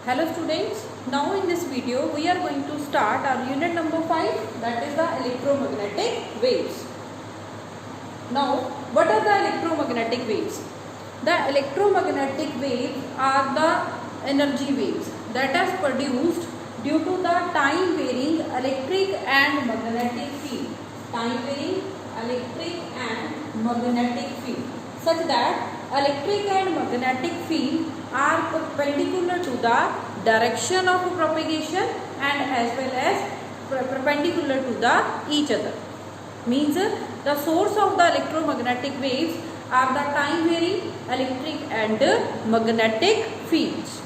Hello students, now in this video we are going to start our unit number 5, that is the electromagnetic waves. Now what are the electromagnetic waves? The electromagnetic waves are the energy waves that is produced due to the time varying electric and magnetic field. Time varying electric and magnetic field such that electric and magnetic field are perpendicular to the direction of propagation and as well as perpendicular to the each other. Means the source of the electromagnetic waves are the time varying electric and magnetic fields.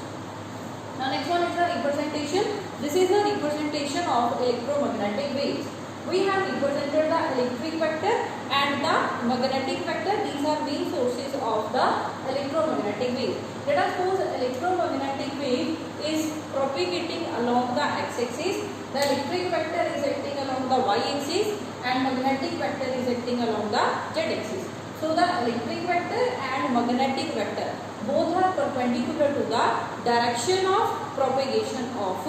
Now next one is the representation. This is the representation of electromagnetic waves. We have represented the electric vector and the magnetic vector. These are main sources of the electromagnetic wave. Let us suppose electromagnetic wave is propagating along the x-axis. The electric vector is acting along the y-axis and magnetic vector is acting along the z-axis. So the electric vector and magnetic vector both are perpendicular to the direction of propagation of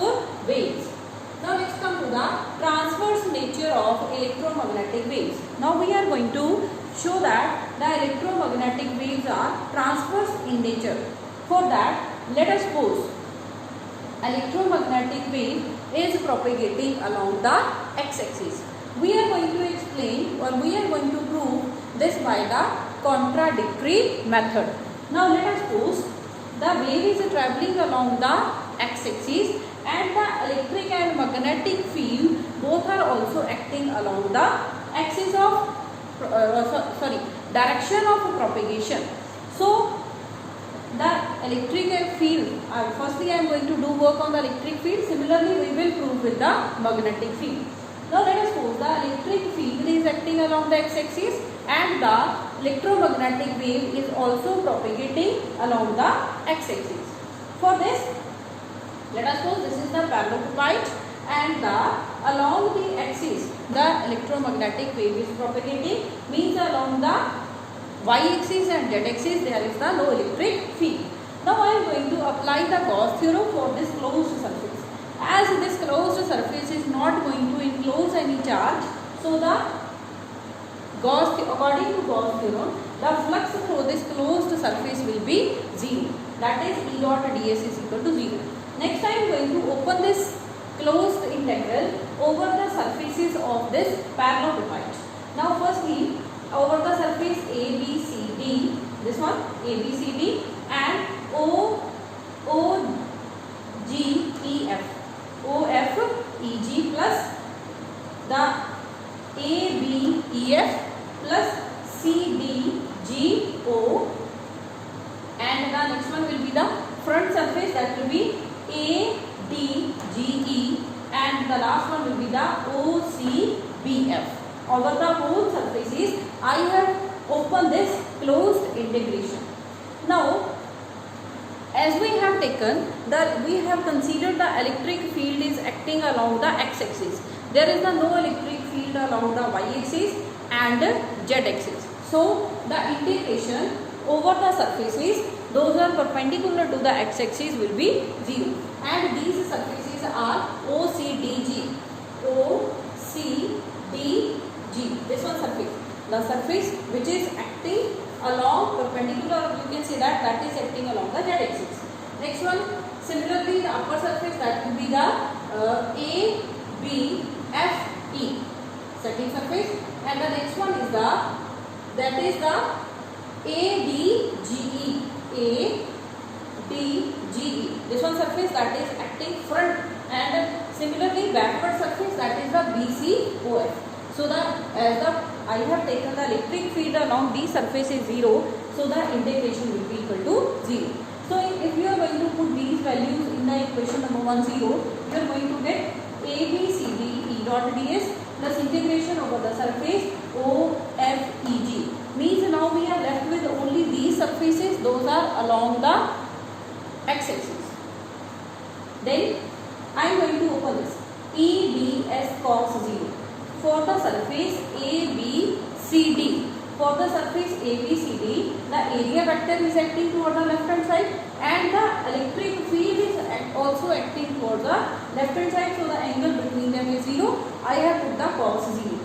waves. Now let's come to the transverse nature of electromagnetic waves. Now we are going to show that the electromagnetic waves are transverse in nature. For that, let us suppose electromagnetic wave is propagating along the x-axis. We are going to explain or we are going to prove this by the contradictory method. Now let us suppose the wave is traveling along the x-axis and the electric and magnetic field both are also acting along the axis of direction of propagation. So the electric field, firstly I am going to do work on the electric field. Similarly we will prove with the magnetic field. Now let us suppose the electric field is acting along the x-axis and the electromagnetic wave is also propagating along the x-axis. For this, let us suppose this is the parallelopiped and along the axis the electromagnetic wave is propagating, means along the y-axis and z-axis there is the no electric field. Now I am going to apply the Gauss theorem for this closed surface. As this closed surface is not going to enclose any charge, so according to Gauss theorem, the flux through this closed surface will be 0. That is E dot ds is equal to 0. Next I am going to open this closed integral over the surfaces of this parallelopiped. Now firstly over the surface ABCD, this one ABCD and OGEF, OFEG plus the ABEF plus CDGO, and the next one will be the front surface, that will be ADGE, and the last one will be the OCBF. Over the whole surfaces I have opened this closed integration. Now as we have considered the electric field is acting along the x-axis. There is no electric field along the y-axis and z-axis. So the integration over the surfaces, those are perpendicular to the x-axis, will be 0. And these surfaces are OCDG. OCDG. This one surface. The surface which is acting along perpendicular, you can say that is acting along the z-axis. Next one, similarly the upper surface, that will be the ABFE, second surface, and the next one is the ADGE. This one surface that is acting front, and similarly backward surface, that is the BCOF. So I have taken the electric field along these surfaces 0, so the integration will be equal to 0. So if you are going to put these values in the equation number 1, 0, you are going to get ABCD E dot ds plus integration over the surface OFEG. Means now we are left with only these surfaces, those are along the x-axis. Then I am going to open this EDS cos 0 for the surface ABCD. For the surface ABCD, the area vector is acting toward the left hand side and the electric field is towards the left hand side, so the angle between them is 0. I have put the cos 0.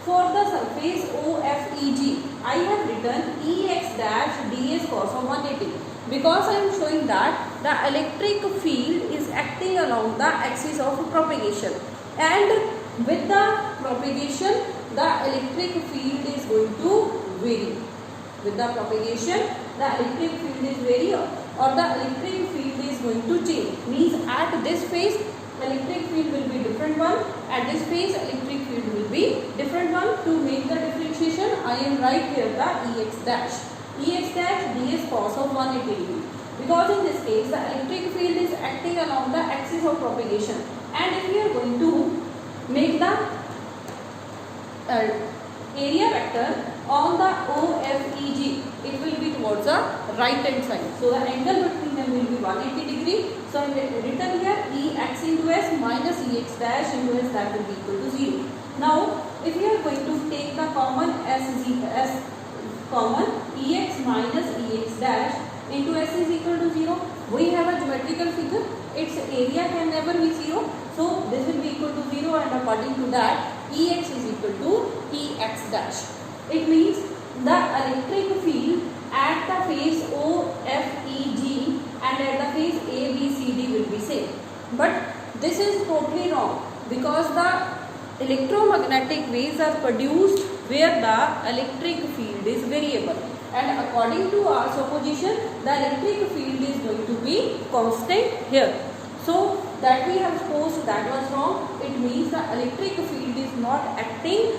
For the surface OFEG, I have written Ex dash ds cos of 180, because I am showing that the electric field is acting along the axis of propagation, and with the propagation the electric field is going to vary. With the propagation the electric field is vary, or the electric field is going to change. Means at this phase electric field will be different one, at this phase electric field will be different one. To make the differentiation, I am write here the Ex dash ds cos of 180 degree, because in this case the electric field is acting along the axis of propagation, and if we are going to make the area vector on the OFEG, it will be towards the right hand side, so the angle between them will be 180 degree. So I have written here Ex into S minus Ex dash into S, that will be equal to 0. Now if we are going to take the common S common, Ex minus Ex dash into S is equal to 0. We have a geometrical figure, its area can never be 0, so this will be equal to 0, and according to that Ex is equal to Ex dash. It means the electric field at the phase OFEG and at the phase ABCD will be same. But this is totally wrong, because the electromagnetic waves are produced where the electric field is variable, and according to our supposition the electric field is going to be constant here. So that we have supposed that was wrong. It means the electric field is not acting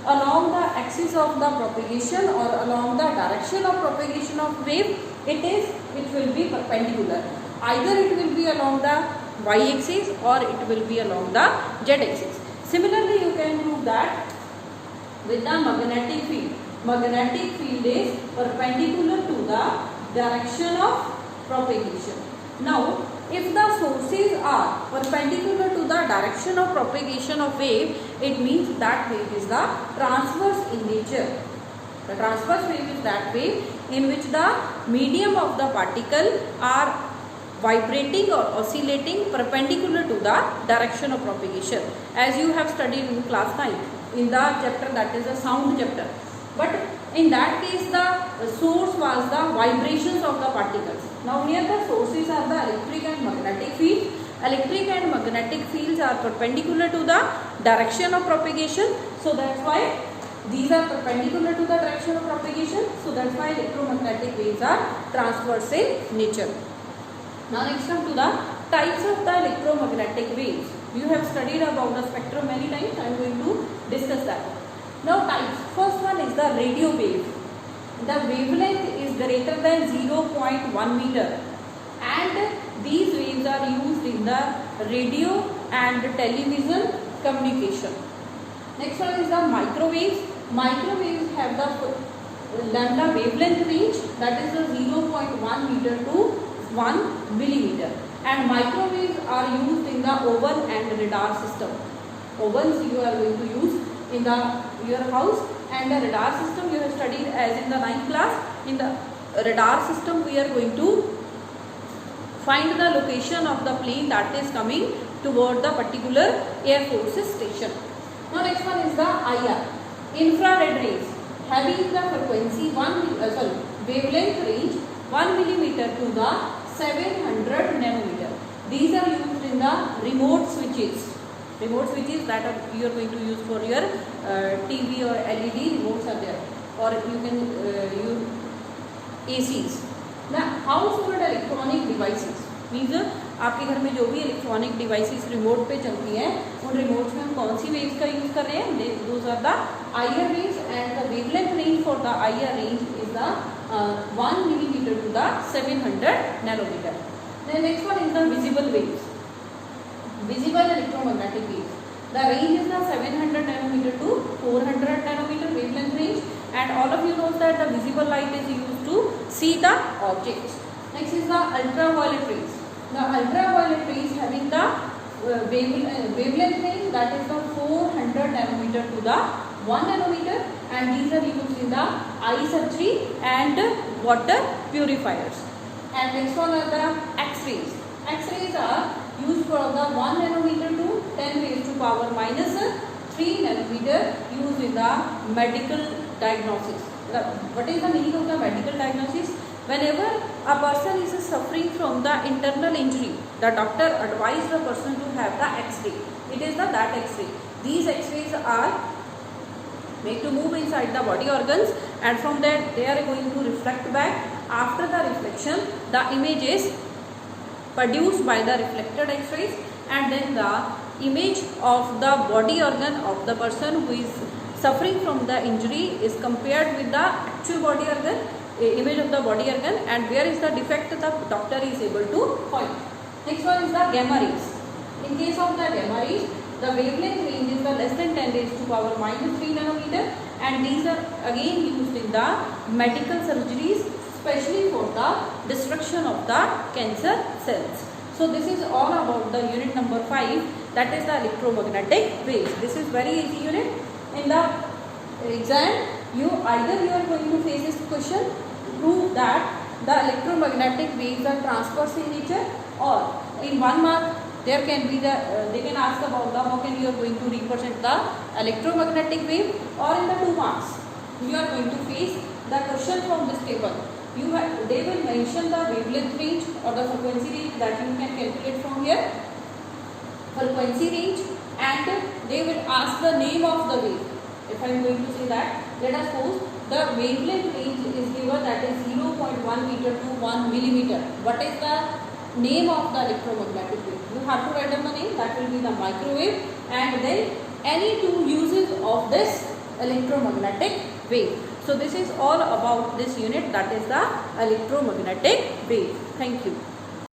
along the axis of the propagation or along the direction of propagation of wave. It will be perpendicular. Either it will be along the y-axis or it will be along the z-axis. Similarly, you can prove that with the magnetic field. Magnetic field is perpendicular to the direction of propagation. Now, if the sources are perpendicular to the direction of propagation of wave, it means that wave is the transverse in nature. The transverse wave is that wave in which the medium of the particle are vibrating or oscillating perpendicular to the direction of propagation, as you have studied in class 9 in the chapter that is the sound chapter. But in that case the source was the vibrations of the particles. Now here the sources are the electric and magnetic field. Electric and magnetic fields are perpendicular to the direction of propagation, so that's why these are perpendicular to the direction of propagation, so that's why electromagnetic waves are transverse in nature. Now next come to the types of the electromagnetic waves. You have studied about the spectrum many times. I am going to discuss that. Now types. First one is the radio wave. The wavelength is greater than 0.1 meter, and these waves are used in the radio and television communication. Next one is the microwaves. Microwaves have the lambda wavelength range, that is the 0.1 meter to 1 millimeter, and microwaves are used in the oven and radar system. Ovens you are going to use in your house, and the radar system you have studied as in the 9th class. In the radar system we are going to find the location of the plane that is coming toward the particular Air Forces station. Now next one is the IR, infrared rays, having the frequency wavelength range 1 millimeter to the 700 nanometer. These are used in the remote switches. Remote switches that you are going to use for your TV or LED remotes are there, or you can use ACs. Now household electronic devices means आपके घर में जो भी electronic devices remote पे चलती हैं, उन remotes में हम कौन सी वेव्स का यूज़ कर रहे हैं? Those are the IR waves, and the wavelength range for the IR range is the 1 millimeter to the 700 nanometer. The next one is the visible waves. Visible electromagnetic waves. The range is the 700 nanometer to 400 nanometer wavelength range, and all of you know that the visible light is used to see the objects. Next is the ultraviolet rays. The ultraviolet rays having the wavelength range, that is the 400 nanometer to the 1 nanometer, and these are used in the eye surgery and water purifiers. And next one are the X-rays. X-rays are used for the 1 nanometer to 10 raised to power minus 3 nanometer used in the medical diagnosis. What is the meaning of the medical diagnosis? Whenever a person is suffering from the internal injury, the doctor advised the person to have the X-ray. It is that X-ray. These X-rays are made to move inside the body organs, and from that they are going to reflect back. After the reflection, the image is produced by the reflected X-rays, and then the image of the body organ of the person who is suffering from the injury is compared with the actual body organ, image of the body organ, and where is the defect the doctor is able to find. Next one is the gamma rays. In case of the gamma rays, the wavelength range is the less than 10 raised to power minus 3 nanometer, and these are again used in the medical surgeries, especially for the destruction of the cancer cells. So this is all about the unit number 5, that is the electromagnetic waves. This is very easy unit. In the exam, either you are going to face this question, prove that the electromagnetic waves are transverse in nature, or in 1 mark there can be they can ask about the how can you are going to represent the electromagnetic wave, or in the 2 marks you are going to face the question from this table. They will mention the wavelength range or the frequency range that you can calculate from here, frequency range, and they will ask the name of the wave. If I am going to say that, let us suppose the wavelength range is given, that is 0.1 meter to 1 millimeter. What is the name of the electromagnetic wave? You have to write down the name. That will be the microwave, and then any 2 uses of this electromagnetic wave. So this is all about this unit, that is the electromagnetic wave. Thank you.